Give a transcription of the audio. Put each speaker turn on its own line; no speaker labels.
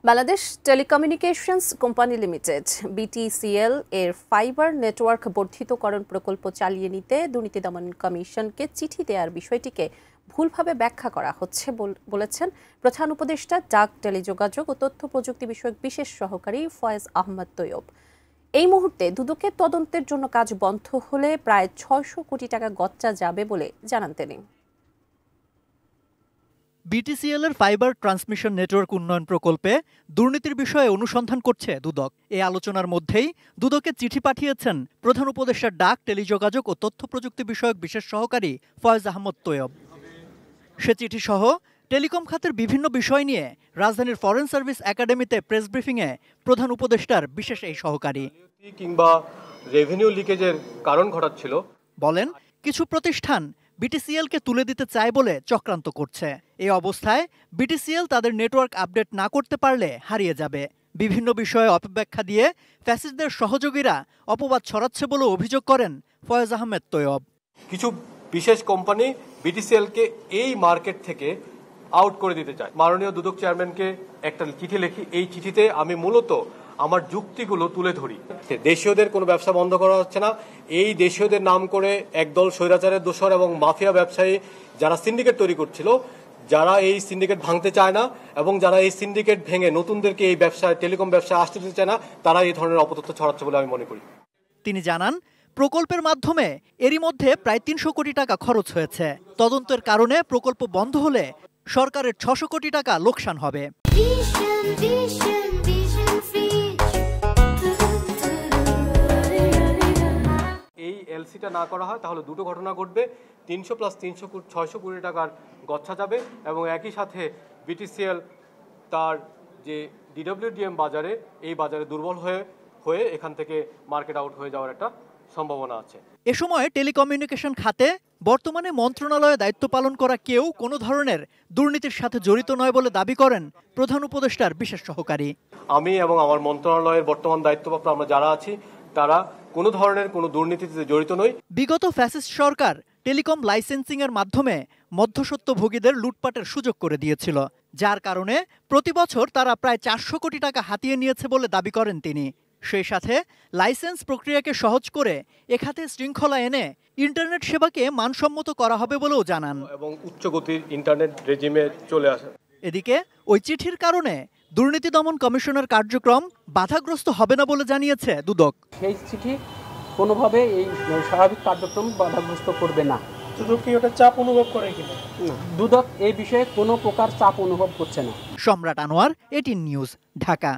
Bangladesh telecommunications company limited BTCL এর fibre network বর্ধিতকরণ প্রকল্প চালিয়ে নিতে দুর্নীতি দমন কমিশনকে চিঠি দেওয়ার বিষয়টিকে ভুলভাবে ব্যাখ্যা করা হচ্ছে বলেছেন প্রধান উপদেষ্টা ডাক, টেলিযোগাযোগ ও তথ্য প্রযুক্তি বিষয়ক বিশেষ সহকারী ফয়েজ আহমদ তৈয়ব। এই মুহূর্তে দুদকের তদন্তের জন্য কাজ বন্ধ হলে প্রায় ৬০০ কোটি টাকা গচ্চা যাবে বলে জানান তিনি।
বিটিসিএল এর ফাইবার ট্রান্সমিশন নেটওয়ার্ক উন্নয়ন প্রকল্পে দুর্নীতির বিষয়ে অনুসন্ধান করছে দুদক। এই আলোচনার মধ্যেই দুদকে চিঠি পাঠিয়েছেন প্রধান উপদেষ্টা ডাক, টেলিযোগাযোগ ও তথ্য প্রযুক্তি বিষয়ক বিশেষ সহকারী ফয়েজ আহমদ তৈয়ব। সে চিঠি সহ টেলিকম খাতের বিভিন্ন বিষয় নিয়ে রাজধানীর ফরেন সার্ভিস একাডেমিতে প্রেস ব্রিফিংয়ে প্রধান উপদেষ্টার বিশেষ এই সহকারী
কিংবা রেভিনিউ লিকেজের কারণ ঘটাচ্ছিল
বলেন, কিছু প্রতিষ্ঠান বিটিসিএলকে তুলে দিতে চায় বলে চক্রান্ত করছে। এই অবস্থায় বিটিসিএল তাদের নেটওয়ার্ক আপডেট না করতে পারলে হারিয়ে যাবে। বিভিন্ন বিষয়ে অপব্যাখ্যা দিয়ে ফ্যাসিস্টদের সহযোগীরা অপবাদ ছড়াচ্ছে বলে অভিযোগ করেন ফয়েজ আহমেদ তৈয়ব।
কিছু বিশেষ কোম্পানি বিটিসিএলকে এই মার্কেট থেকে আউট করে দিতে চায়। মাননীয় দুদক চেয়ারম্যানকে একটা চিঠি লিখি, এই চিঠিতে আমি মূলত আমার যুক্তিগুলো তুলে ধরি। দেশীয়দের কোনো ব্যবসা বন্ধ করা হচ্ছে না। এই দেশীয়দের নাম করে একদল স্বৈরাচারের দোসর এবং মাফিয়া ব্যবসায়ী যারা সিন্ডিকেট তৈরি করছিল, যারা এই সিন্ডিকেট ভাঙতে চায় না এবং যারা এই সিন্ডিকেট ভেঙে নতুনদেরকে এই ব্যবসায় টেলিকম ব্যবসায় আসতে দিতে চায় না, তারা এই ধরনের অপতথ্য ছড়াচ্ছে বলে আমি মনে করি।
তিনি জানান, প্রকল্পের মাধ্যমে এরই মধ্যে প্রায় ৩০০ কোটি টাকা খরচ হয়েছে। তদন্তের কারণে প্রকল্প বন্ধ হলে সরকারের ৬০০ কোটি টাকা লোকসান হবে।
এই এলসিটা না করা হয় তাহলে দুটো ঘটনা ঘটবে। ৩০০ প্লাস ৩০০ ৬০০ কোটি টাকার গচ্ছা যাবে এবং একই সাথে বিটিসিএল তার যে ডিডব্লিউডিএম বাজারে, এই বাজারে দুর্বল হয়ে এখান থেকে মার্কেট আউট হয়ে যাওয়ার একটা সম্ভাবনা আছে।
এ সময় টেলিকমিউনিকেশন খাতে বর্তমানে মন্ত্রণালয়ে দায়িত্ব পালন করা কেউ কোনো ধরনের দুর্নীতির সাথে জড়িত নয় বলে দাবি করেন প্রধান উপদেষ্টার বিশেষ সহকারী।
আমি এবং আমার মন্ত্রণালয়ের বর্তমান দায়িত্বপ্রাপ্ত আমরা যারা আছি তারা কোনো ধরনের কোনো দুর্নীতিতে জড়িত নই।
বিগত ফ্যাসিস্ট সরকার টেলিকম লাইসেন্সিং এর মাধ্যমে মধ্যস্বত্বভোগীদের লুটপাটের সুযোগ করে দিয়েছিল, যার কারণে প্রতি বছর তারা প্রায় ৪০০ কোটি টাকা হাতিয়ে নিয়েছে বলে দাবি করেন তিনি। সেই সাথে লাইসেন্স প্রক্রিয়াকে সহজ করে এ খাতে শৃঙ্খলা এনে ইন্টারনেট সেবাকে মানসম্মত করা হবে বলেও জানান
এবং উচ্চ গতির ইন্টারনেট রেজিমে চলে আসে।
এদিকে ওই চিঠির কারণে দুর্নীতি দমন কমিশনের কার্যক্রম বাধাগ্রস্ত হবে না বলে জানিয়েছে দুদক।
সেই চিঠি কোনোভাবে এই স্বাভাবিক কার্যক্রম বাধাগ্রস্ত করবে না।
দুদক কি ওটা চাপ অনুভব করে কিনা?
দুদক এই বিষয়ে কোনো প্রকার চাপ অনুভব করছে না।
সম্রাট আনোয়ার, এটিএন নিউজ, ঢাকা।